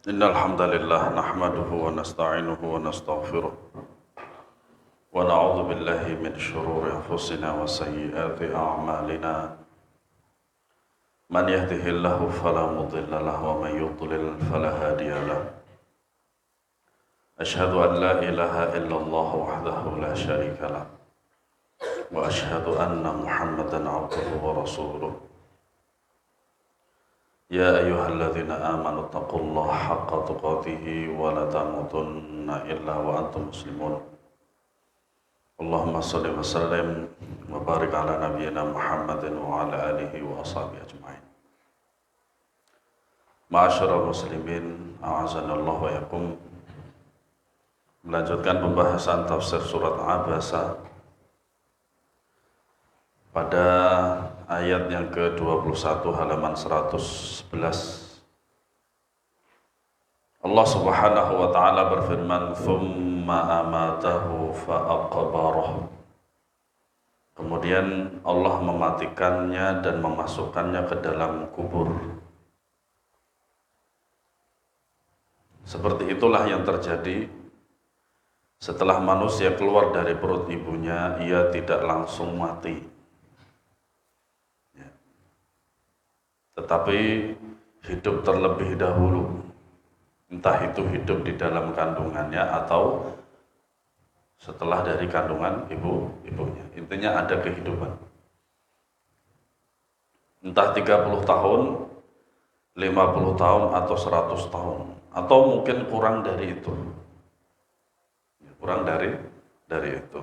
إن الحمد لله نحمده ونستعينه ونستغفره ونعوذ بالله من شرور أنفسنا وسيئات أعمالنا من يهده الله فلا مضل له ومن يضلل فلا هادي له أشهد أن لا إله إلا الله وحده لا شريك له وأشهد أن محمدا عبده ورسوله يا أيها الذين آمنوا اتقوا الله حق تقاته ولا تموتن إلا وأنتم مسلمون اللهم صل وسلم وبارك على نبينا محمد وعلى آله وأصحابه أجمعين. Ma'asyiral muslimin, a'azana Allah wa yakum. Melanjutkan pembahasan tafsir surat Abasa pada ayat yang ke-21 halaman 111. Allah Subhanahu wa taala berfirman, "Tsumma amatahu fa'aqbarah." Kemudian Allah mematikannya dan memasukkannya ke dalam kubur. Seperti itulah yang terjadi setelah manusia keluar dari perut ibunya, ia tidak langsung mati. Tetapi hidup terlebih dahulu, entah itu hidup di dalam kandungannya atau setelah dari kandungan ibunya. Intinya ada kehidupan. Entah 30 tahun, 50 tahun atau 100 tahun, atau mungkin kurang dari itu. Kurang dari itu.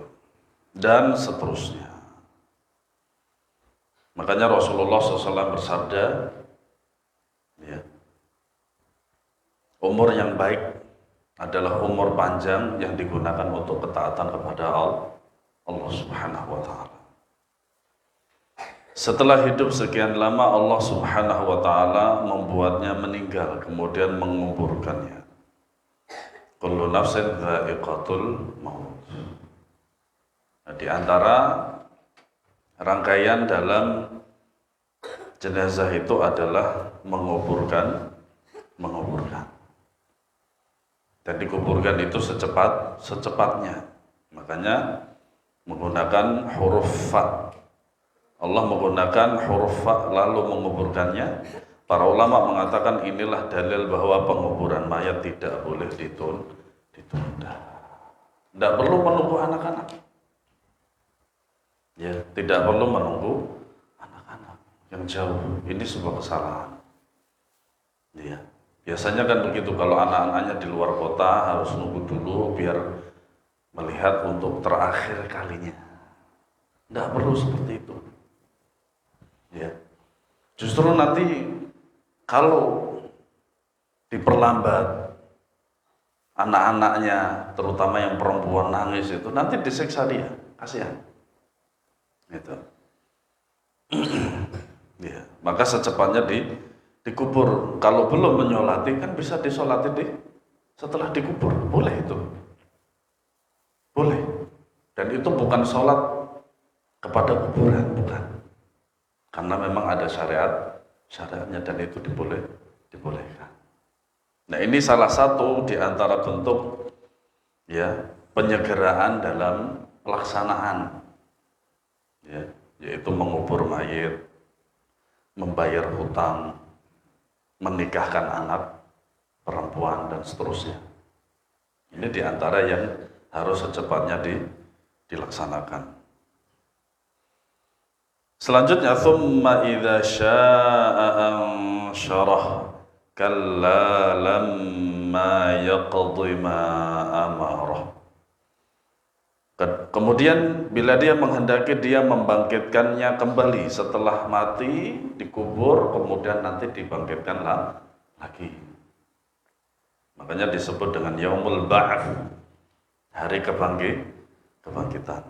Dan seterusnya. Makanya Rasulullah SAW bersabda, ya, umur yang baik adalah umur panjang yang digunakan untuk ketaatan kepada Allah Subhanahu wa taala. Setelah hidup sekian lama, Allah Subhanahu wa taala membuatnya meninggal, kemudian menguburkannya. Kullu nafsin dha'iqatul maut. Nah, di antara rangkaian dalam jenazah itu adalah menguburkan. Dan dikuburkan itu secepatnya. Makanya menggunakan huruf fa. Allah menggunakan huruf fa lalu menguburkannya. Para ulama mengatakan inilah dalil bahwa penguburan mayat tidak boleh ditunda. Tidak perlu menunggu anak-anak. Ya, tidak perlu menunggu anak-anak yang jauh. Ini sebuah kesalahan. Ya, biasanya kan begitu, kalau anak-anaknya di luar kota harus nunggu dulu biar melihat untuk terakhir kalinya. Tidak perlu seperti itu. Ya, justru nanti kalau diperlambat, anak-anaknya, terutama yang perempuan nangis itu, nanti disiksa dia, kasihan. Gitu. Ya, maka secepatnya dikubur. Kalau belum menyolati kan bisa disolati setelah dikubur, boleh itu, boleh. Dan itu bukan sholat kepada kuburan, bukan. Karena memang ada syariatnya dan itu dibolehkan. Nah, ini salah satu di antara bentuk, ya, penyegeraan dalam pelaksanaan, ya, yaitu mengubur mayit, membayar hutang, menikahkan anak perempuan dan seterusnya. Ini di antara yang harus secepatnya dilaksanakan. Selanjutnya, thumma idza syaa'a ansyarah kalla lamma yaqdi ma amarah. Kemudian bila dia menghendaki, dia membangkitkannya kembali setelah mati, dikubur, kemudian nanti dibangkitkan lagi. Makanya disebut dengan yaumul ba'ats, hari kebangkitan.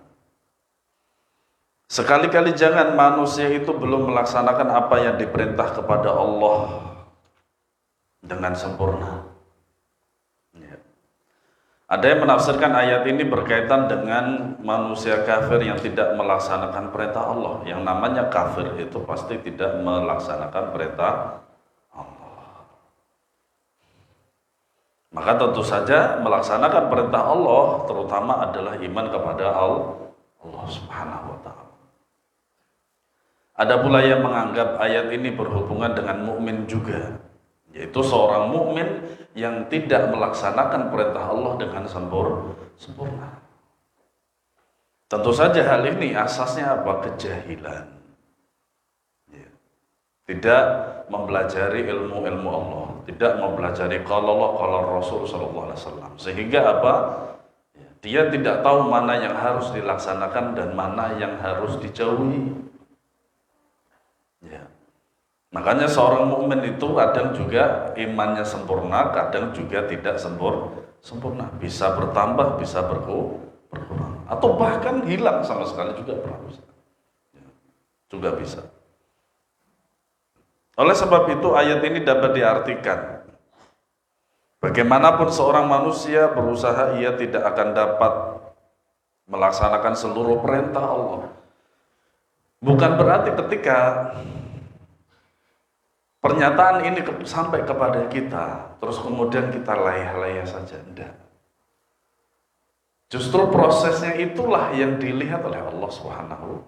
Sekali-kali jangan manusia itu belum melaksanakan apa yang diperintah kepada Allah dengan sempurna. Ya. Ada yang menafsirkan ayat ini berkaitan dengan manusia kafir yang tidak melaksanakan perintah Allah. Yang namanya kafir itu pasti tidak melaksanakan perintah Allah. Maka tentu saja melaksanakan perintah Allah terutama adalah iman kepada Allah Subhanahu wa taala. Ada pula yang menganggap ayat ini berhubungan dengan mukmin juga, yaitu seorang mukmin yang tidak melaksanakan perintah Allah dengan sempurna. Tentu saja hal ini asasnya apa? Kejahilan. Tidak mempelajari ilmu-ilmu Allah, tidak mempelajari qala Allah qala Rasul sallallahu alaihi wasallam. Sehingga apa? Dia tidak tahu mana yang harus dilaksanakan dan mana yang harus dijauhi. Ya. Makanya seorang mukmin itu kadang juga imannya sempurna, kadang juga tidak sempurna. Bisa bertambah, bisa berkurang, atau bahkan hilang sama sekali juga bisa. Ya. Juga bisa. Oleh sebab itu ayat ini dapat diartikan bagaimanapun seorang manusia berusaha, ia tidak akan dapat melaksanakan seluruh perintah Allah. Bukan berarti ketika pernyataan ini sampai kepada kita terus kemudian kita layah-layah saja, enggak. Justru prosesnya itulah yang dilihat oleh Allah Subhanahu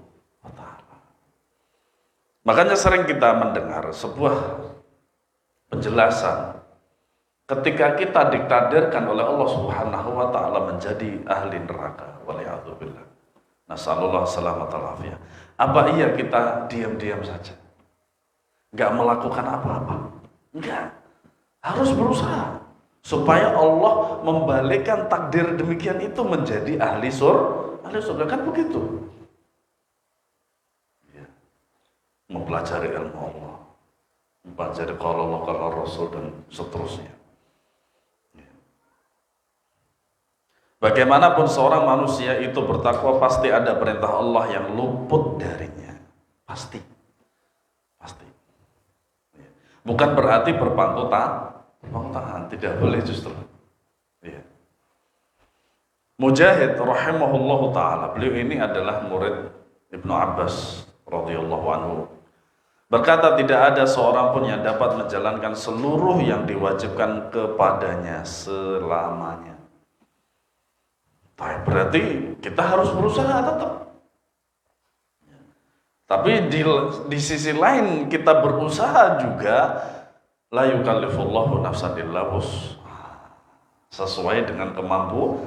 wa taala. Makanya sering kita mendengar sebuah penjelasan ketika kita ditakdirkan oleh Allah Subhanahu wa taala menjadi ahli neraka, waliyadzubillah. Nasallallahu salamatal afiyah. Apa iya kita diam-diam saja? Enggak melakukan apa-apa? Enggak. Harus berusaha supaya Allah membalikkan takdir demikian itu menjadi ahli surga, kan begitu. Mempelajari ilmu Allah, mempelajari qala Allah qala Rasul dan seterusnya. Bagaimanapun seorang manusia itu bertakwa, pasti ada perintah Allah yang luput darinya. Pasti. Bukan berarti berpangku tangan, tidak boleh justru. Ya. Mujahid rahimahullahu taala, beliau ini adalah murid Ibnu Abbas radhiyallahu anhu. Berkata, tidak ada seorang pun yang dapat menjalankan seluruh yang diwajibkan kepadanya selamanya. Berarti kita harus berusaha tetap. Tapi di sisi lain kita berusaha juga, la yukallifullahu nafsan illa wus'aha, sesuai dengan kemampuan.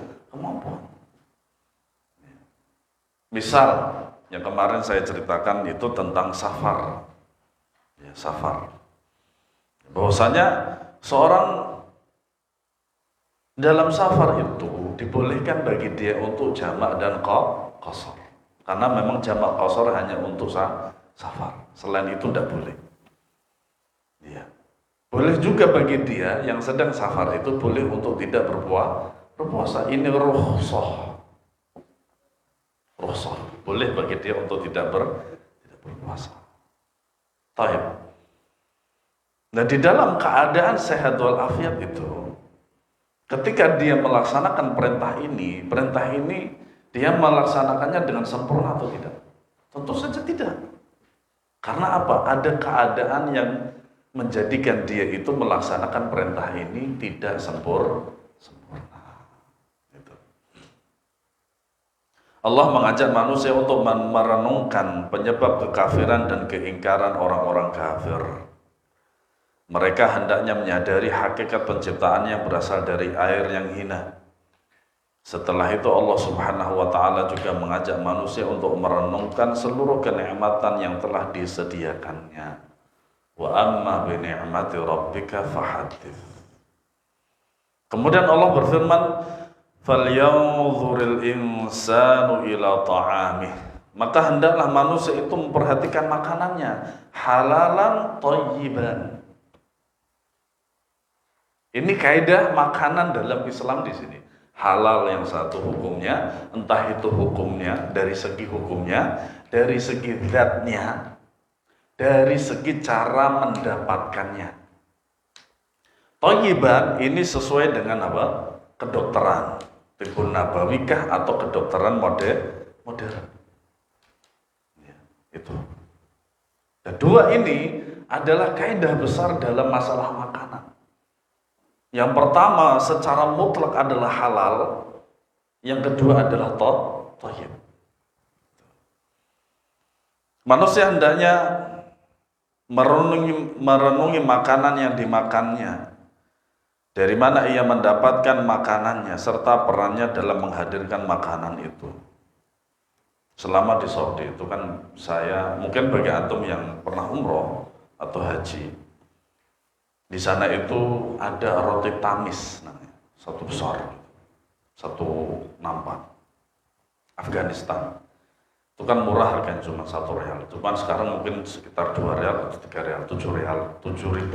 Misal yang kemarin saya ceritakan itu tentang safar. Ya, safar. Bahwasanya seorang dalam safar itu dibolehkan bagi dia untuk jamak dan qasar. Karena memang jamak qasar hanya untuk safar. Selain itu tidak boleh. Ya. Boleh juga bagi dia yang sedang safar itu boleh untuk tidak berpuasa. Ini rukhsah. Boleh bagi dia untuk tidak berpuasa. Taib. Nah, di dalam keadaan sehat walafiat itu, ketika dia melaksanakan perintah ini dia melaksanakannya dengan sempurna atau tidak? Tentu saja tidak. Karena apa? Ada keadaan yang menjadikan dia itu melaksanakan perintah ini tidak sempurna. Gitu. Allah mengajak manusia untuk merenungkan penyebab kekafiran dan keingkaran orang-orang kafir. Mereka hendaknya menyadari hakikat penciptaan yang berasal dari air yang hina. Setelah itu Allah Subhanahu wa taala juga mengajak manusia untuk merenungkan seluruh kenikmatan yang telah disediakannya. Wa amma bi ni'mati rabbika fahaddits. Kemudian Allah berfirman, "Falyanzuril insanu ila ta'amih." Maka hendaklah manusia itu memperhatikan makanannya, halalan thayyiban. Ini kaidah makanan dalam Islam di sini. Halal yang satu hukumnya, entah itu hukumnya dari segi hukumnya, dari segi zatnya, dari segi cara mendapatkannya. Thayyiban ini sesuai dengan apa? Kedokteran, tibbun nabawikah atau kedokteran modern. Ya, itu. Kedua ini adalah kaidah besar dalam masalah makanan. Yang pertama secara mutlak adalah halal, yang kedua adalah thayyib. Manusia hendaknya merenungi makanan yang dimakannya, dari mana ia mendapatkan makanannya, serta perannya dalam menghadirkan makanan itu. Selama di Saudi itu kan saya, mungkin bagi antum yang pernah umroh atau haji, di sana itu ada roti tamis namanya, satu besar, satu nampan, Afghanistan. Itu kan murah harganya cuma 1 rial, cuman sekarang mungkin sekitar 2 rial atau 3 rial, 7 rial, 7.000.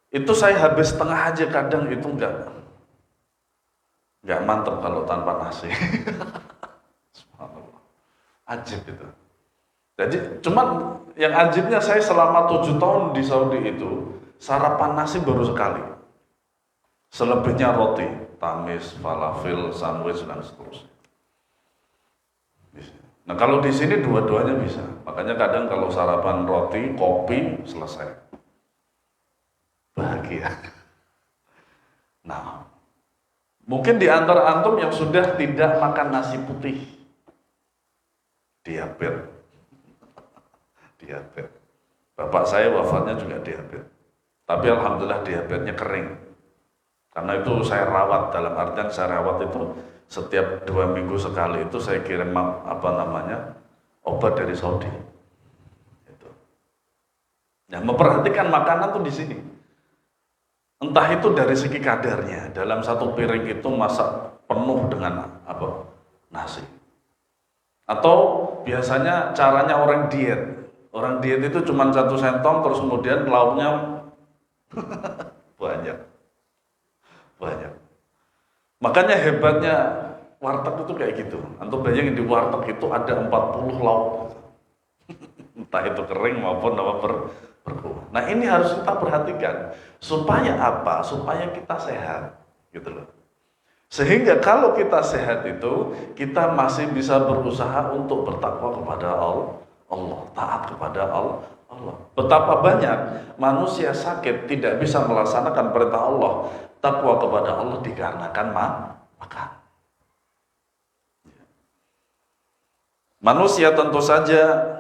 Itu saya habis setengah aja kadang, itu nggak mantep kalau tanpa nasi. Subhanallah, ajib itu. Jadi cuman yang ajibnya, saya selama 7 tahun di Saudi itu sarapan nasi baru sekali, selebihnya roti, tamis, falafel, sandwich dan seterusnya. Nah kalau di sini dua-duanya bisa, makanya kadang kalau sarapan roti, kopi, selesai, bahagia. Nah, mungkin di antara antum yang sudah tidak makan nasi putih, diabetes. Diabetes. Bapak saya wafatnya juga diabetes. Tapi alhamdulillah diabetesnya kering. Karena itu saya rawat, dalam artian saya rawat itu setiap 2 minggu sekali itu saya kirim obat dari Saudi. Itu. Nah, memperhatikan makanan tuh di sini. Entah itu dari segi kadarnya, dalam satu piring itu masak penuh dengan nasi. Atau biasanya caranya orang diet. Orang diet itu cuma 1 sentong, terus kemudian lauknya banyak. Makanya hebatnya warteg itu kayak gitu. Antum bayangin di warteg itu ada 40 lauk. Entah itu kering maupun berkuah. Nah ini harus kita perhatikan. Supaya apa? Supaya kita sehat. Gitu loh. Sehingga kalau kita sehat itu, kita masih bisa berusaha untuk bertakwa kepada Allah, taat kepada Allah. Betapa banyak manusia sakit tidak bisa melaksanakan perintah Allah. Takwa kepada Allah dikarenakan makan. Manusia tentu saja,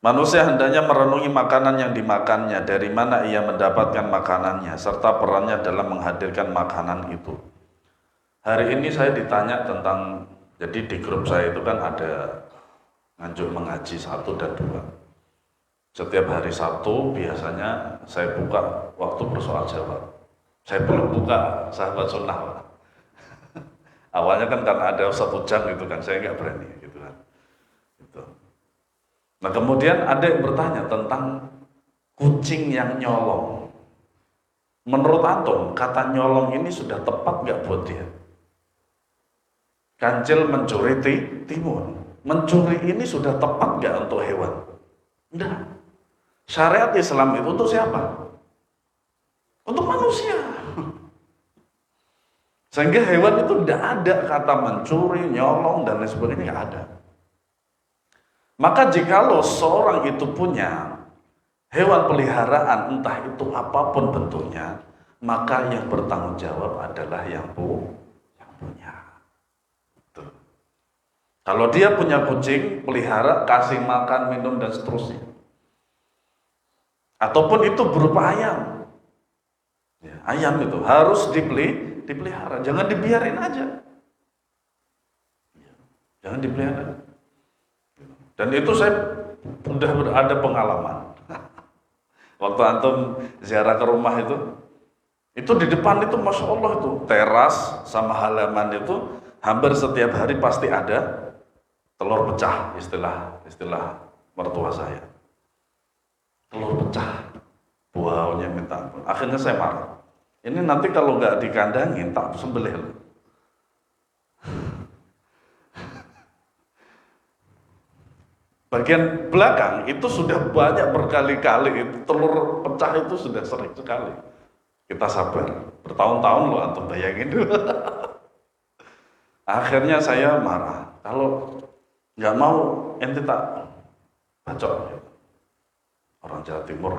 manusia hendaknya merenungi makanan yang dimakannya, dari mana ia mendapatkan makanannya, serta perannya dalam menghadirkan makanan itu. Hari ini saya ditanya tentang, jadi di grup saya itu kan ada nganjuk mengaji 1 dan 2. Setiap hari Sabtu biasanya saya buka waktu bersoal jawab. Saya belum buka sahabat sunnah. Awalnya kan karena ada Ustaz Ujang gitu kan, saya nggak berani gitu kan. Gitu. Nah kemudian ada yang bertanya tentang kucing yang nyolong. Menurut antum, kata nyolong ini sudah tepat nggak buat dia? Kancil mencuri timun. Mencuri ini sudah tepat nggak untuk hewan? Enggak. Syariat Islam itu untuk siapa? Untuk manusia. Sehingga hewan itu tidak ada kata mencuri, nyolong, dan lain sebagainya, nggak ada. Maka jikalau seorang itu punya hewan peliharaan, entah itu apapun bentuknya, maka yang bertanggung jawab adalah yang punya. Tuh. Kalau dia punya kucing, pelihara, kasih makan, minum, dan seterusnya. Ataupun itu berupa ayam. Ya, ayam itu harus dipelihara, jangan dibiarin aja. Jangan dipelihara. Dan itu saya udah ada pengalaman. Waktu antum ziarah ke rumah itu di depan itu Masya Allah itu teras sama halaman itu hampir setiap hari pasti ada telur pecah, istilah mertua saya. Telur pecah, baunya minta ampun. Akhirnya saya marah. Ini nanti kalau nggak dikandangin tak sembelih. Bagian belakang itu sudah banyak berkali-kali, itu telur pecah itu sudah sering sekali. Kita sabar, bertahun-tahun loh antum bayangin dulu. Akhirnya saya marah, kalau nggak mau ente tak bacok. Orang Jawa Timur.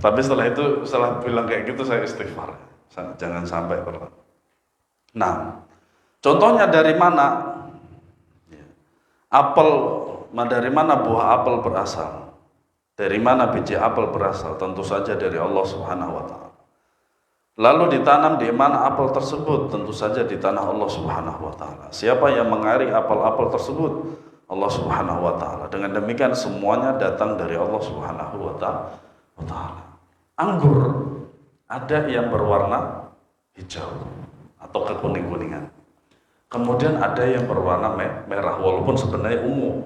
Tapi setelah bilang kayak gitu saya istighfar. Jangan sampai pernah. Nah, contohnya dari mana apel, dari mana buah apel berasal? Dari mana biji apel berasal? Tentu saja dari Allah Subhanahu wa taala. Lalu ditanam di mana apel tersebut? Tentu saja di tanah Allah Subhanahu wa taala. Siapa yang mengairi apel-apel tersebut? Allah Subhanahu wa taala. Dengan demikian semuanya datang dari Allah Subhanahu wa taala. Anggur ada yang berwarna hijau atau kekuning-kuningan. Kemudian ada yang berwarna merah walaupun sebenarnya ungu.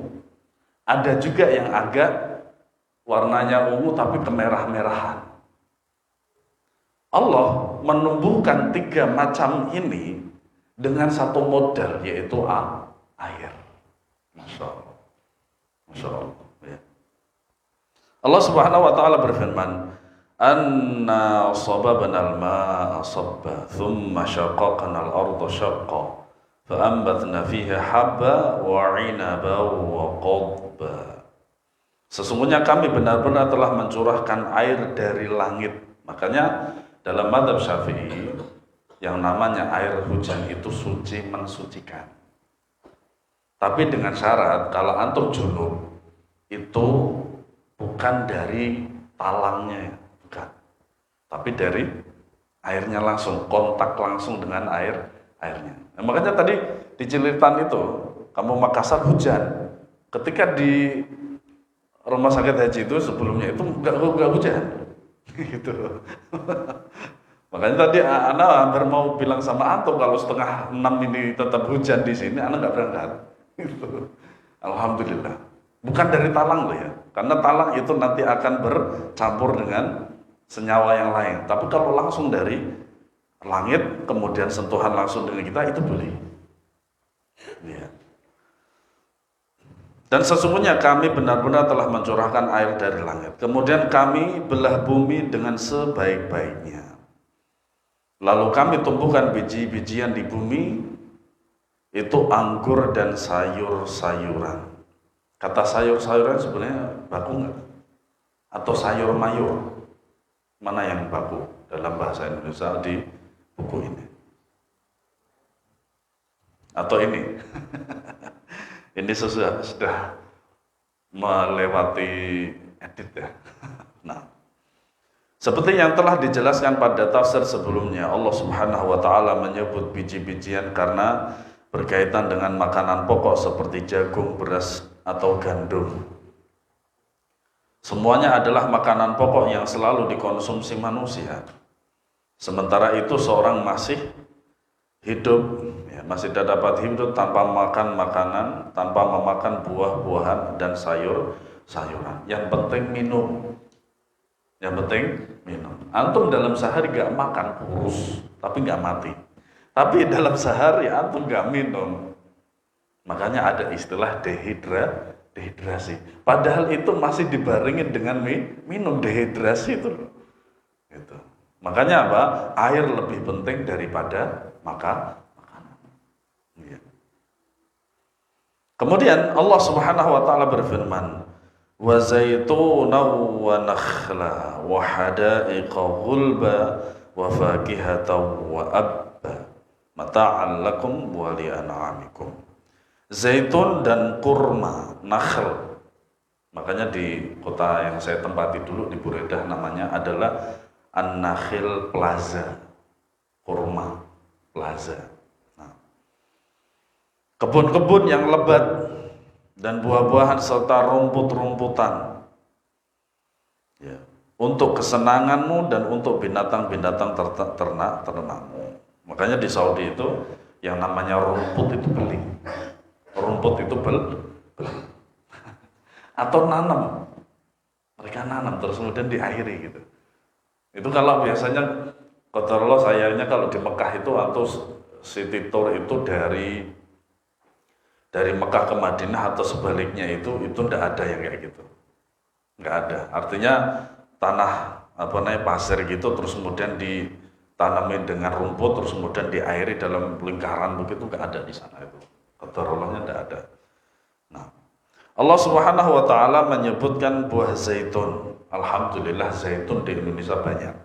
Ada juga yang agak warnanya ungu tapi kemerah-merahan. Allah menumbuhkan 3 macam ini dengan satu modal, yaitu air. Masya Allah. Masya Allah. Ya. Allah Subhanahu wa taala berfirman, "Anna sababna al-ma'a sabba, thumma shaqaqna al-arda shaqqa, fa anbatna fiha habba wa 'inaban wa qadba." Sesungguhnya kami benar-benar telah mencurahkan air dari langit. Makanya dalam mazhab Syafi'i yang namanya air hujan itu suci, mensucikan. Tapi dengan syarat kalau antum junub itu bukan dari talangnya, bukan. Tapi dari airnya langsung, kontak langsung dengan airnya. Nah, makanya tadi di Cililitan itu, kamu Makassar hujan. Ketika di rumah sakit haji itu sebelumnya itu nggak hujan, gitu. Makanya tadi anak hampir mau bilang sama antum kalau 5:30 ini tetap hujan di sini, anak nggak berangkat. Gitu. Alhamdulillah. Bukan dari talang loh ya, karena talang itu nanti akan bercampur dengan senyawa yang lain. Tapi kalau langsung dari langit, kemudian sentuhan langsung dengan kita, itu boleh. Ya. Dan sesungguhnya kami benar-benar telah mencurahkan air dari langit. Kemudian kami belah bumi dengan sebaik-baiknya. Lalu kami tumbuhkan biji-bijian di bumi, itu anggur dan sayur-sayuran. Kata sayur-sayuran sebenarnya baku nggak? Atau sayur mayur? Mana yang baku dalam bahasa Indonesia di buku ini? Atau ini? Ini sudah melewati edit ya. Nah, seperti yang telah dijelaskan pada tafsir sebelumnya, Allah Subhanahu wa taala menyebut biji-bijian karena berkaitan dengan makanan pokok seperti jagung, beras, atau gandum. Semuanya adalah makanan pokok yang selalu dikonsumsi manusia. Sementara itu seorang masih hidup, ya, masih dapat hidup tanpa makan makanan, tanpa memakan buah-buahan dan sayur-sayuran. Yang penting minum. Yang penting minum. Antum dalam sehari gak makan kurus, tapi gak mati. Tapi dalam sehari antum gak minum, makanya ada istilah dehidrasi. Padahal itu masih dibarengin dengan minum, dehidrasi itu. Gitu. Makanya apa? Air lebih penting daripada makanan. Ya. Kemudian Allah Subhanahu wa taala berfirman, "Wa zaitunan wa nakhla wa hadaiqa ghulba wa fakihatan wa abba mata'an lakum wa li'an'amikum." Zaitun dan kurma, nakhl. Makanya di kota yang saya tempati dulu di Buredah namanya adalah An-Nakhil Plaza, kurma plaza. Nah, kebun-kebun yang lebat dan buah-buahan serta rumput-rumputan, ya, untuk kesenanganmu dan untuk binatang-binatang ternakmu. Makanya di Saudi itu yang namanya rumput itu beli, rumput itu beli, atau nanam. Mereka nanam terus kemudian diairi gitu. Itu kalau biasanya qadarullah sayangnya kalau di Mekah itu atau city tour itu dari Mekah ke Madinah atau sebaliknya itu tidak ada yang kayak gitu. Nggak ada. Artinya tanah pasir gitu terus kemudian ditanami dengan rumput terus kemudian diairi dalam lingkaran begitu, nggak ada di sana itu. Qadarullahnya nggak ada. Nah, Allah Subhanahu wa taala menyebutkan buah zaitun alhamdulillah zaitun di Indonesia banyak.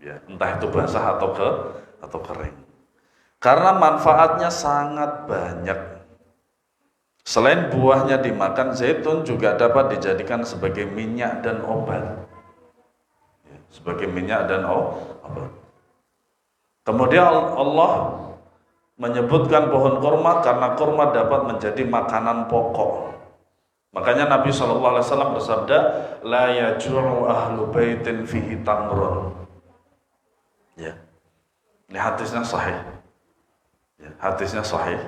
Ya, entah itu basah atau kering. Karena manfaatnya sangat banyak. Selain buahnya dimakan, zaitun juga dapat dijadikan sebagai minyak dan obat. Ya, sebagai minyak dan obat. Kemudian Allah menyebutkan pohon kurma karena kurma dapat menjadi makanan pokok. Makanya Nabi SAW bersabda, la yaju'u ahlu baitin fihi tamrun. Ya. Ini hadisnya sahih. Ya, hadisnya sahih.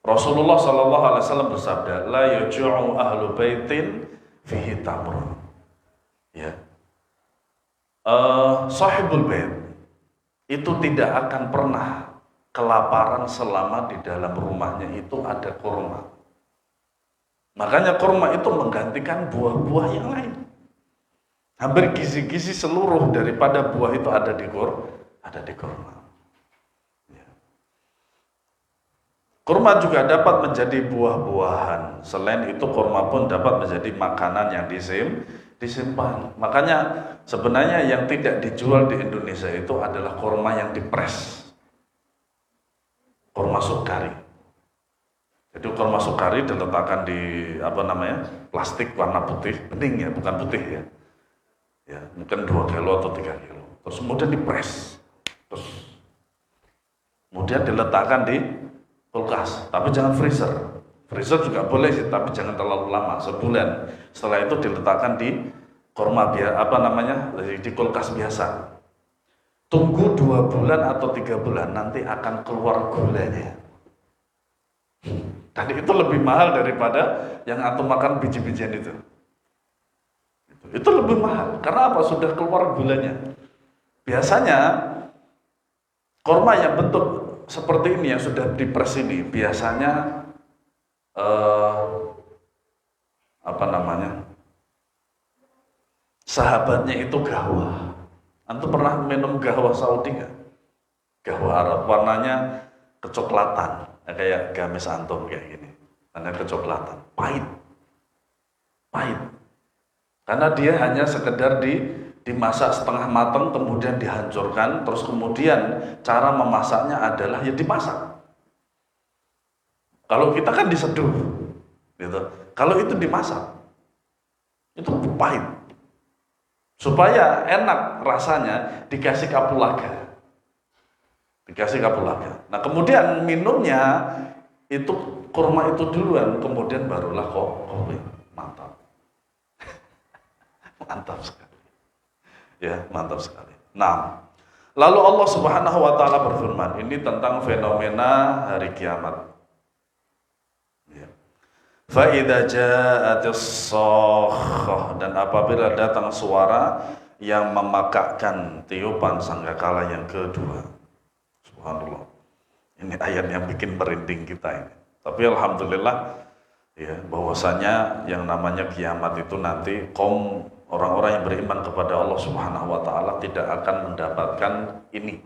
Rasulullah SAW bersabda, la yaju'u ahlu baitin fihi tamrun. Ya. Sahibul bait itu tidak akan pernah kelaparan selama di dalam rumahnya itu ada kurma. Makanya kurma itu menggantikan buah-buah yang lain. Hampir gizi-gizi seluruh daripada buah itu ada di kurma. Ya. Kurma juga dapat menjadi buah-buahan. Selain itu kurma pun dapat menjadi makanan yang disimpan. Makanya sebenarnya yang tidak dijual di Indonesia itu adalah kurma yang dipres. Kurma sukari. Jadi kurma sukari diletakkan di plastik warna putih, bening ya, bukan putih ya. Ya, mungkin 2 kilo atau 3 kilo. Terus kemudian dipres. Terus kemudian diletakkan di kulkas, tapi jangan freezer. Freezer juga boleh sih, tapi jangan terlalu lama, sebulan. Setelah itu diletakkan di kurma di kulkas biasa. Tunggu 2 bulan atau 3 bulan, nanti akan keluar gulanya. Dan itu lebih mahal daripada yang antum makan biji-bijian itu. Itu lebih mahal. Karena apa? Sudah keluar gulanya. Biasanya kurma yang bentuk seperti ini yang sudah dipres ini biasanya sahabatnya itu gahwa. Antum pernah minum gahwa Saudi nggak? Gahwa Arab, warnanya kecoklatan, kayak gamis antum kayak gini. Warnanya kecoklatan, pahit. Karena dia hanya sekedar dimasak setengah matang, kemudian dihancurkan, terus kemudian cara memasaknya adalah ya dimasak. Kalau kita kan diseduh, gitu. Kalau itu dimasak, itu pahit. Supaya enak rasanya dikasih kapulaga. Nah kemudian minumnya itu kurma itu duluan, kemudian barulah kopi. Mantap sekali. Ya, mantap sekali. Nah, lalu Allah Subhanahu wa taala berfirman, ini tentang fenomena hari kiamat. Ya. Fa idza ja'atis shakhah, dan apabila datang suara yang memakakkan tiupan sangkakala yang kedua. Subhanallah. Ini ayat yang bikin merinding kita ini. Tapi alhamdulillah ya, bahwasanya yang namanya kiamat itu nanti orang-orang yang beriman kepada Allah Subhanahu wa taala tidak akan mendapatkan ini.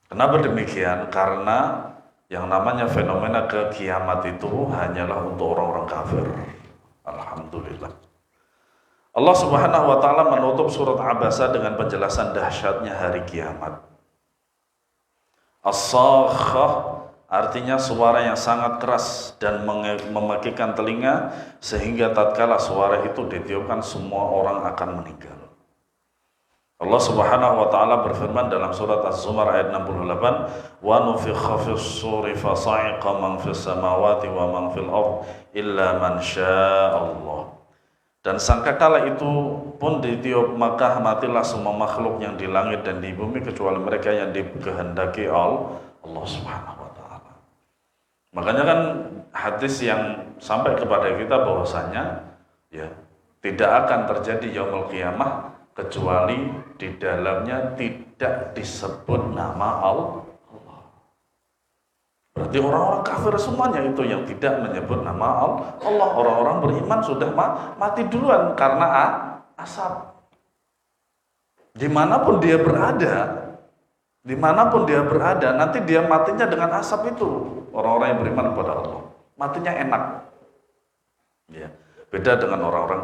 Kenapa demikian? Karena yang namanya fenomena kiamat itu hanyalah untuk orang-orang kafir. Alhamdulillah. Allah Subhanahu wa taala menutup surat Abasa dengan penjelasan dahsyatnya hari kiamat. As-sakhah artinya suara yang sangat keras dan memekikkan telinga sehingga tatkala suara itu ditiupkan semua orang akan meninggal. Allah Subhanahu wa taala berfirman dalam surat Az-Zumar ayat 68, "Wa nufikha fis-suri fa sa'iqa man fis samawati wa man fil ard illa man sya'allah." Dan sangkakala itu pun ditiup, maka matilah semua makhluk yang di langit dan di bumi kecuali mereka yang dikehendaki Allah Subhanahu wa taala. Makanya kan hadis yang sampai kepada kita bahwasanya ya tidak akan terjadi yaumul qiyamah kecuali di dalamnya tidak disebut nama Allah. Berarti orang-orang kafir semuanya itu yang tidak menyebut nama Allah. Orang-orang beriman sudah mati duluan karena asap. Dimanapun dia berada, nanti dia matinya dengan asap itu. Orang-orang yang beriman kepada Allah, matinya enak. Ya, beda dengan orang-orang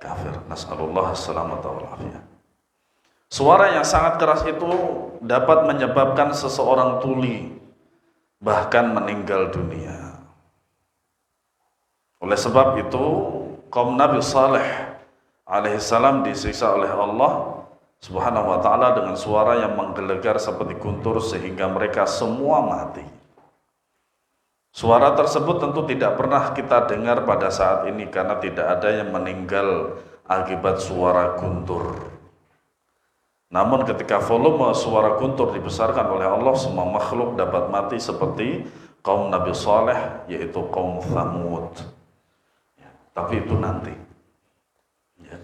kafir. Nas'alullah as-salamata wal afiyah. Suara yang sangat keras itu dapat menyebabkan seseorang tuli, bahkan meninggal dunia. Oleh sebab itu, kaum Nabi Saleh alaihissalam disiksa oleh Allah Subhanahu wa ta'ala dengan suara yang menggelegar seperti guntur sehingga mereka semua mati. Suara tersebut tentu tidak pernah kita dengar pada saat ini karena tidak ada yang meninggal akibat suara guntur. Namun ketika volume suara guntur dibesarkan oleh Allah, semua makhluk dapat mati seperti kaum Nabi Saleh, yaitu kaum Thamud. Ya, tapi itu nanti. Ya.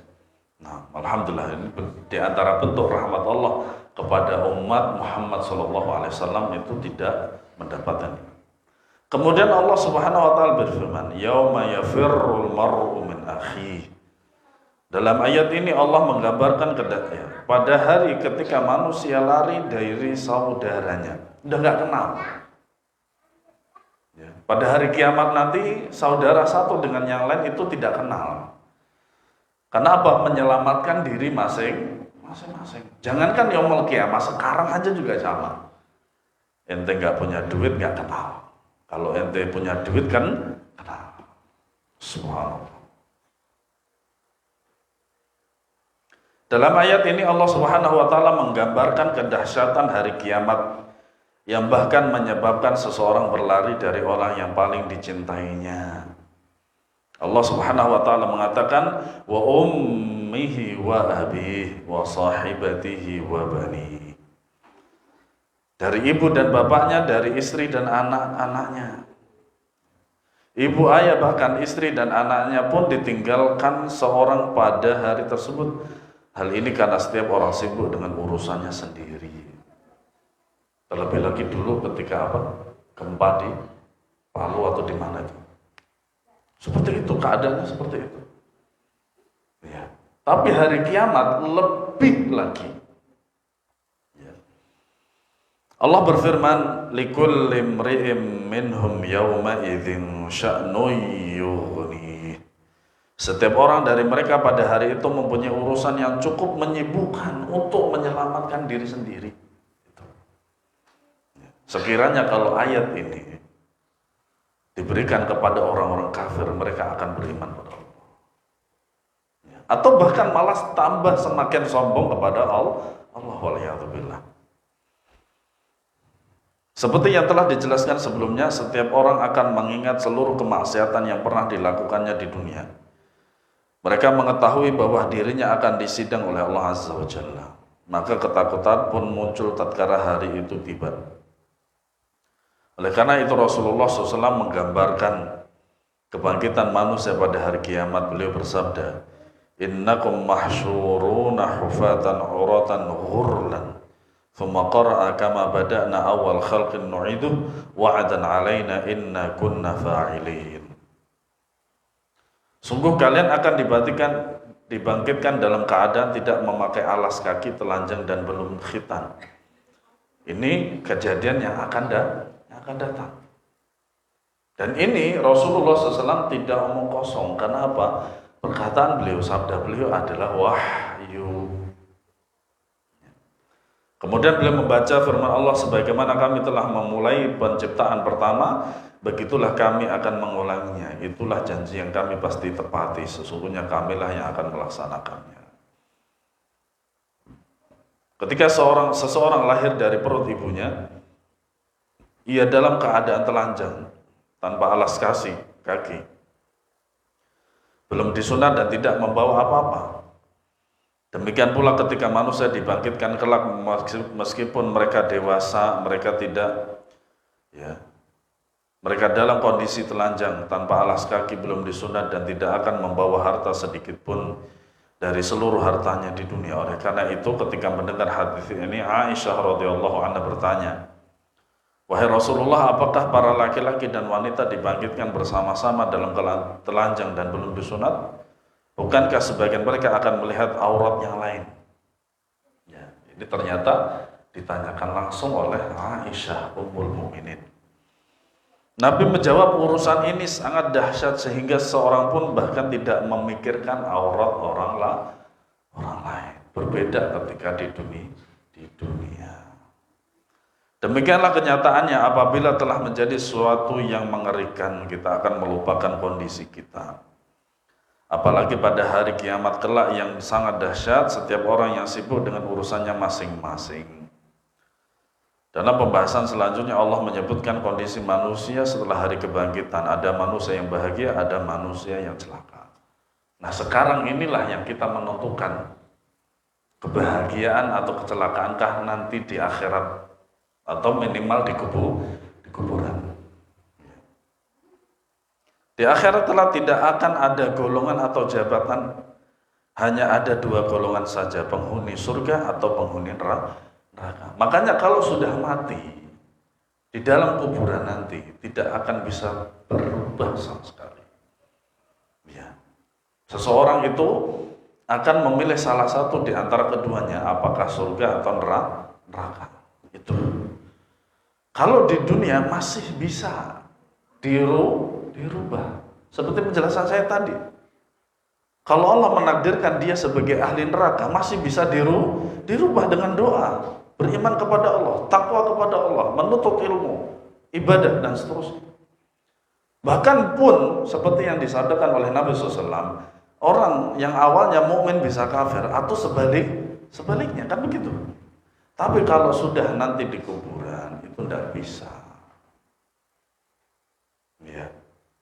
Nah, alhamdulillah ini di antara bentuk rahmat Allah kepada umat Muhammad SAW itu tidak mendapatkan ini. Kemudian Allah Subhanahu wa taala berfirman, "Yauma yafirrul mar'u min akhihi." Dalam ayat ini Allah menggambarkan pada hari ketika manusia lari dari saudaranya, udah nggak kenal. Ya. Pada hari kiamat nanti saudara satu dengan yang lain itu tidak kenal. Karena apa? Menyelamatkan diri masing-masing. Jangankan yaumul kiamat, sekarang aja juga sama. Ente nggak punya duit nggak kenal. Kalau ente punya duit kan kenal. Subhanallah. Dalam ayat ini Allah Subhanahu wa taala menggambarkan kedahsyatan hari kiamat yang bahkan menyebabkan seseorang berlari dari orang yang paling dicintainya. Allah Subhanahu wa taala mengatakan wa ummihi wa abihi wa sahibatihi wa bani. Dari ibu dan bapaknya, dari istri dan anak-anaknya. Ibu, ayah, bahkan istri dan anaknya pun ditinggalkan seorang pada hari tersebut. Hal ini karena setiap orang sibuk dengan urusannya sendiri. Terlebih lagi dulu ketika gempa di Palu atau di mana itu. Seperti itu, keadaannya seperti itu. Ya. Tapi hari kiamat lebih lagi. Ya. Allah berfirman, "Likulli imri'in minhum yawma idzin sya'nun yughni." Setiap orang dari mereka pada hari itu mempunyai urusan yang cukup menyibukkan untuk menyelamatkan diri sendiri. Sekiranya kalau ayat ini diberikan kepada orang-orang kafir, mereka akan beriman kepada Allah. Atau bahkan malah tambah semakin sombong kepada Allah. Waliyadzubillah. Seperti yang telah dijelaskan sebelumnya, setiap orang akan mengingat seluruh kemaksiatan yang pernah dilakukannya di dunia. Mereka mengetahui bahwa dirinya akan disidang oleh Allah Azza wa Jalla. Maka ketakutan pun muncul tatkala hari itu tiba. Oleh karena itu Rasulullah SAW menggambarkan kebangkitan manusia pada hari kiamat. Beliau bersabda, "Innakum mahsyuruna hufatan uratan ghurlan. Thumma qara'a kama bada'na awal khalqin nu'iduh wa'adan alaina inna kunna fa'ilin." Sungguh kalian akan dibangkitkan dalam keadaan tidak memakai alas kaki, telanjang dan belum khitan. Ini kejadian yang akan datang. Dan ini Rasulullah SAW tidak omong kosong. Karena apa? Perkataan beliau, sabda beliau adalah wahyu. Kemudian beliau membaca firman Allah, "Sebagaimana kami telah memulai penciptaan pertama, begitulah kami akan mengulanginya. Itulah janji yang kami pasti tepati. Sesungguhnya kamilah yang akan melaksanakannya." Ketika seseorang lahir dari perut ibunya, ia dalam keadaan telanjang, tanpa alas kaki, belum disunat dan tidak membawa apa-apa. Demikian pula ketika manusia dibangkitkan kelak, meskipun mereka dewasa, mereka dalam kondisi telanjang, tanpa alas kaki, belum disunat dan tidak akan membawa harta sedikit pun dari seluruh hartanya di dunia. Oleh karena itu ketika mendengar hadis ini, Aisyah radhiyallahu anha bertanya, "Wahai Rasulullah, apakah para laki-laki dan wanita dibangkitkan bersama-sama dalam telanjang dan belum disunat? Bukankah sebagian mereka akan melihat aurat yang lain?" Ya, ini ternyata ditanyakan langsung oleh Aisyah Ummul Mukminin. Nabi menjawab urusan ini sangat dahsyat sehingga seorang pun bahkan tidak memikirkan aurat orang lain. Berbeda ketika di dunia. Demikianlah kenyataannya apabila telah menjadi sesuatu yang mengerikan, kita akan melupakan kondisi kita. Apalagi pada hari kiamat kelak yang sangat dahsyat, setiap orang yang sibuk dengan urusannya masing-masing. Dalam pembahasan selanjutnya Allah menyebutkan kondisi manusia setelah hari kebangkitan. Ada manusia yang bahagia, ada manusia yang celaka. Nah sekarang inilah yang kita menentukan kebahagiaan atau kecelakaankah nanti di akhirat atau minimal di kuburan. Di akhirat telah tidak akan ada golongan atau jabatan, hanya ada dua golongan saja, penghuni surga atau penghuni neraka. Makanya kalau sudah mati di dalam kuburan nanti tidak akan bisa berubah sama sekali. Ya. Seseorang itu akan memilih salah satu di antara keduanya, apakah surga atau neraka. Itu. Kalau di dunia masih bisa dirubah. Seperti penjelasan saya tadi. Kalau Allah menakdirkan dia sebagai ahli neraka, masih bisa dirubah dengan doa. Beriman kepada Allah, takwa kepada Allah, menuntut ilmu, ibadah, dan seterusnya. Bahkan pun, seperti yang disabdakan oleh Nabi SAW, orang yang awalnya mukmin bisa kafir, atau sebaliknya, kan begitu. Tapi kalau sudah nanti di kuburan, itu tidak bisa. Ya,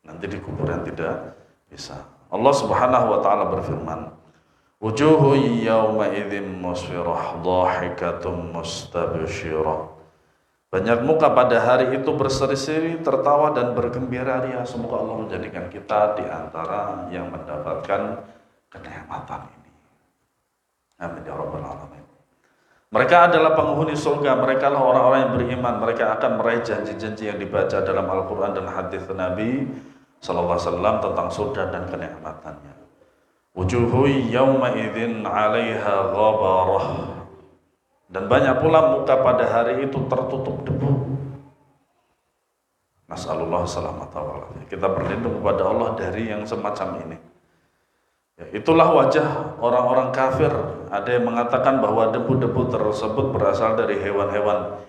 nanti di kuburan tidak bisa. Allah Subhanahu wa taala berfirman, "Wujuhu yawma idzin musfirah, dhahikatum mustabsyirah." Banyak muka pada hari itu berseri-seri, tertawa dan bergembira ria. Semoga Allah menjadikan kita di antara yang mendapatkan kenikmatan ini. Amin ya rabbal alamin. Mereka adalah penghuni surga, mereka lah orang-orang yang beriman, mereka akan meraih janji-janji yang dibaca dalam Al-Quran dan hadis Nabi sallallahu alaihi wasallam tentang surga dan kenikmatannya. Wujuhu yawma idzin 'alaiha ghabarah. Dan banyak pula muka pada hari itu tertutup debu. Nas'alullah salamata wal afiyah. Kita berlindung kepada Allah dari yang semacam ini. Ya, itulah wajah orang-orang kafir. Ada yang mengatakan bahwa debu-debu tersebut berasal dari hewan-hewan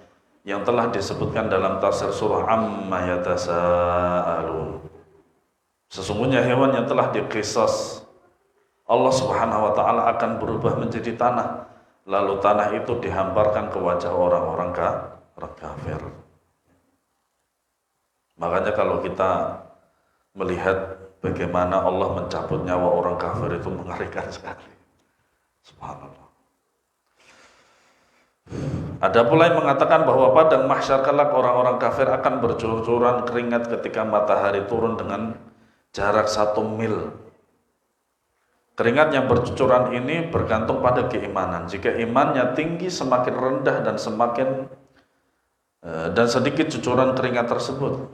yang telah disebutkan dalam tafsir surah Amma Yatasa'alun. Sesungguhnya hewan yang telah diqisas Allah Subhanahu wa taala akan berubah menjadi tanah, lalu tanah itu dihamparkan ke wajah orang-orang kafir. Makanya kalau kita melihat bagaimana Allah mencabut nyawa orang kafir itu mengerikan sekali. Subhanallah. Ada pula yang mengatakan bahwa padang mahsyar kelak orang-orang kafir akan bercucuran keringat ketika matahari turun dengan jarak 1 mil. Keringat yang bercucuran ini bergantung pada keimanan. Jika imannya tinggi, semakin rendah dan sedikit cucuran keringat tersebut.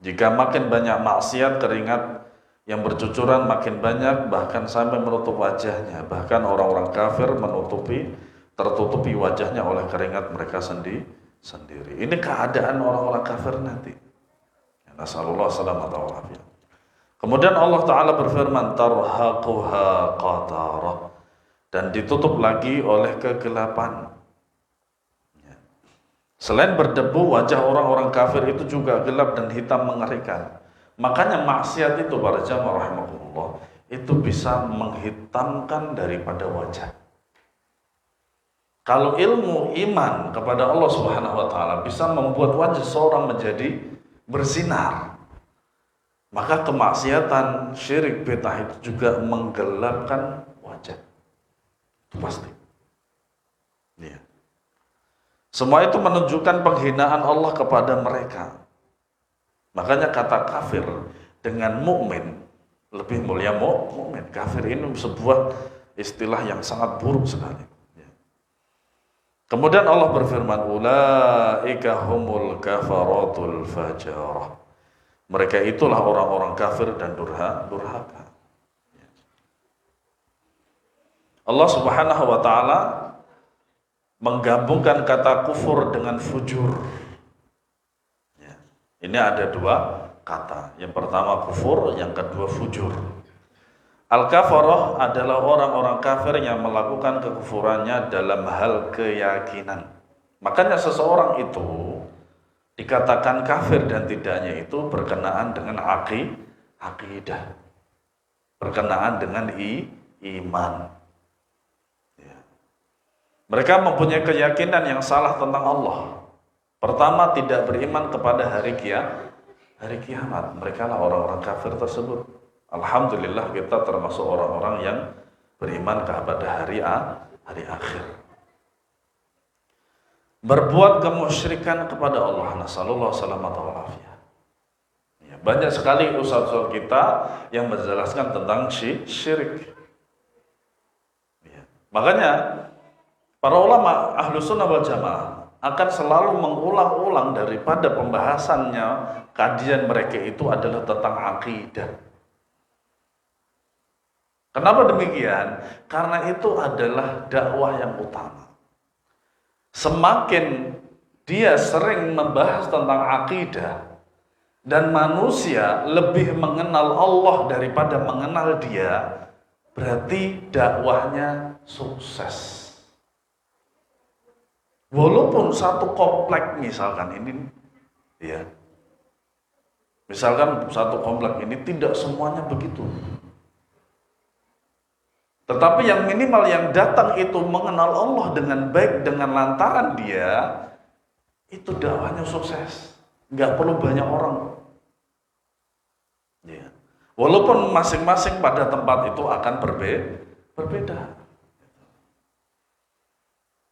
Jika makin banyak maksiat, keringat yang bercucuran makin banyak, bahkan sampai menutup wajahnya. Bahkan orang-orang kafir tertutupi wajahnya oleh keringat mereka sendiri. Ini keadaan orang-orang kafir nanti. Nasallallahu salamata wal afiyah. Kemudian Allah Ta'ala berfirman, tarhaquha qatarah, dan ditutup lagi oleh kegelapan. Selain berdebu, wajah orang-orang kafir itu juga gelap dan hitam mengerikan. Makanya maksiat itu, para jamaah rahimakumullah, itu bisa menghitamkan daripada wajah. Kalau ilmu iman kepada Allah Subhanahu wa taala bisa membuat wajah seorang menjadi bersinar, maka kemaksiatan, syirik, bid'ah itu juga menggelapkan wajah. Itu pasti. Ya. Semua itu menunjukkan penghinaan Allah kepada mereka. Makanya kata kafir dengan mukmin lebih mulia mukmin. Kafir ini sebuah istilah yang sangat buruk sekali. Ya. Kemudian Allah berfirman, ulaika humul kafaratul fajarah. Mereka itulah orang-orang kafir dan durhaka. Allah Subhanahu wa taala menggabungkan kata kufur dengan fujur. Ya. Ini ada dua kata. Yang pertama kufur, yang kedua fujur. Al-kafarah adalah orang-orang kafir yang melakukan kekufurannya dalam hal keyakinan. Makanya seseorang itu dikatakan kafir dan tidaknya itu berkenaan dengan akidah. Berkenaan dengan iman. Ya. Mereka mempunyai keyakinan yang salah tentang Allah. Pertama, tidak beriman kepada hari kiamat. Mereka lah orang-orang kafir tersebut. Alhamdulillah kita termasuk orang-orang yang beriman kepada hari akhir. Berbuat kemusyrikan kepada Allah. Nasallallahu salamata wal afiyah. Ya, banyak sekali ustaz-ustaz kita yang menjelaskan tentang syirik. Ya. Makanya para ulama ahlu sunnah wal jamaah akan selalu mengulang-ulang daripada pembahasannya kajian mereka itu adalah tentang akidah. Kenapa demikian? Karena itu adalah dakwah yang utama. Semakin dia sering membahas tentang akidah dan manusia lebih mengenal Allah daripada mengenal dia, berarti dakwahnya sukses. Walaupun satu komplek misalkan ini, ya, misalkan satu komplek ini tidak semuanya begitu. Tetapi yang minimal yang datang itu mengenal Allah dengan baik dengan lantaran dia, itu dakwahnya sukses. Nggak perlu banyak orang. Ya. Walaupun masing-masing pada tempat itu akan berbeda.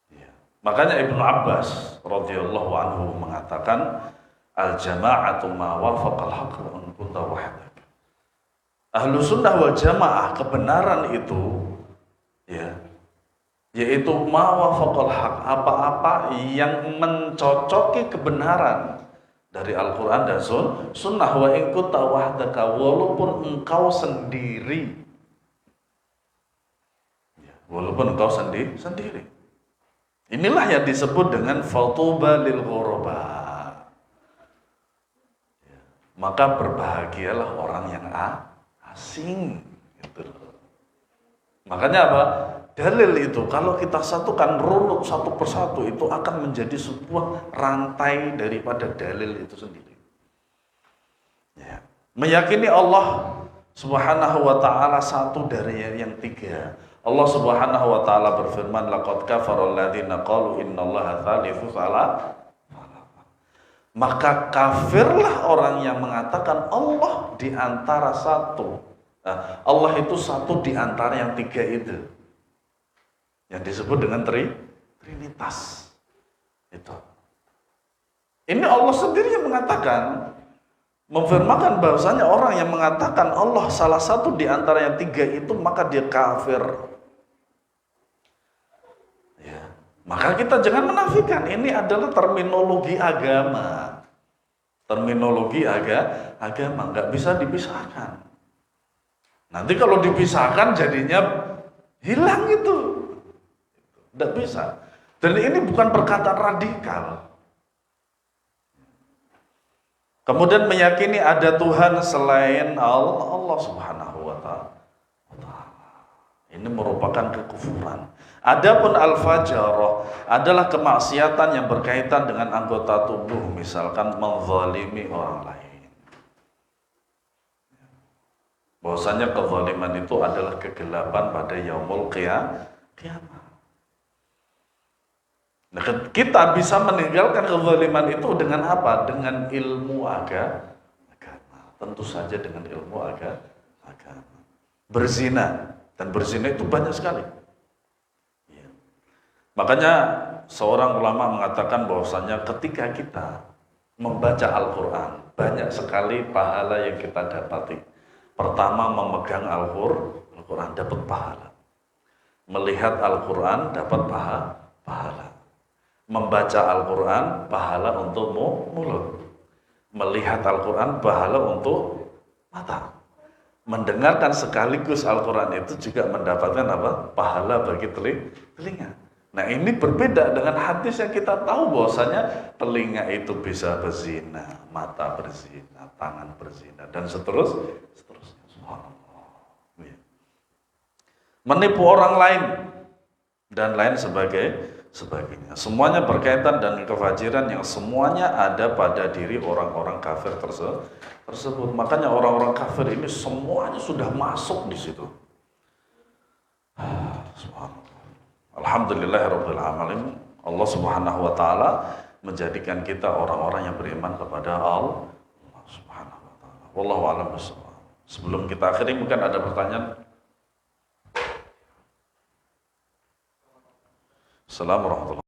Ya. Makanya Ibnu Abbas radhiyallahu anhu mengatakan, al-jama'atu ma wafaqal haqq wa in kunta wahdak. Ahlu sunnah wal jamaah kebenaran itu, ya, yaitu mawafaqal haq, apa-apa yang mencocoki kebenaran dari Al-Quran dan Sunnah. Wa in kunta wahdaka, walaupun engkau sendiri, ya, walaupun engkau sendiri. Inilah yang disebut dengan fatuba lil ghuraba. Ya, maka berbahagialah orang yang asing, gitu. Makanya apa? Dalil itu kalau kita satukan runut satu persatu itu akan menjadi sebuah rantai daripada dalil itu sendiri. Ya. Meyakini Allah Subhanahu wa ta'ala satu dari yang tiga. Allah Subhanahu wa ta'ala berfirman, laqad kafara alladziina qalu innallaha tsalitsu tsalatsa. Maka kafirlah orang yang mengatakan Allah di antara satu. Nah, Allah itu satu di antara yang tiga itu. Yang disebut dengan Trinitas. Itu. Ini Allah sendiri yang mengatakan, memfirmankan bahwasanya orang yang mengatakan Allah salah satu di antara yang tiga itu, maka dia kafir. Ya. Maka kita jangan menafikan, ini adalah terminologi agama. Terminologi agama, nggak bisa dipisahkan. Nanti kalau dipisahkan jadinya hilang itu. Tidak bisa. Dan ini bukan perkataan radikal. Kemudian meyakini ada Tuhan selain Allah Subhanahu wa ta'ala. Ini merupakan kekufuran. Adapun al-fajarah adalah kemaksiatan yang berkaitan dengan anggota tubuh, misalkan menzalimi orang lain. Bahwasanya kezaliman itu adalah kegelapan pada yaumul qiyamah. Nah, kita bisa meninggalkan kezaliman itu dengan apa? Dengan ilmu agama. Tentu saja dengan ilmu agama. Berzina, dan berzina itu banyak sekali. Ya. Makanya seorang ulama mengatakan bahwasanya ketika kita membaca Al-Quran, banyak sekali pahala yang kita dapati. Pertama, memegang Al-Quran dapat pahala. Melihat Al-Quran dapat pahala. Membaca Al-Quran pahala untuk mulut. Melihat Al-Quran pahala untuk mata. Mendengarkan sekaligus Al-Quran itu juga mendapatkan apa? Pahala bagi telinga. Nah ini berbeda dengan hadis yang kita tahu bahwasanya telinga itu bisa berzina, mata berzina, tangan berzina, dan seterusnya. Subhanallah. Ya. Menipu orang lain dan lain sebagainya. Semuanya berkaitan dengan kefajiran yang semuanya ada pada diri orang-orang kafir tersebut. Makanya orang-orang kafir ini semuanya sudah masuk di situ. Subhanallah. Alhamdulillahirabbil alamin. Allah Subhanahu wa taala menjadikan kita orang-orang yang beriman kepada Allah Subhanahu wa taala. Wallahu a'lam bishawab. Sebelum kita akhiri mungkin ada pertanyaan. Assalamualaikum warahmatullahi wabarakatuh.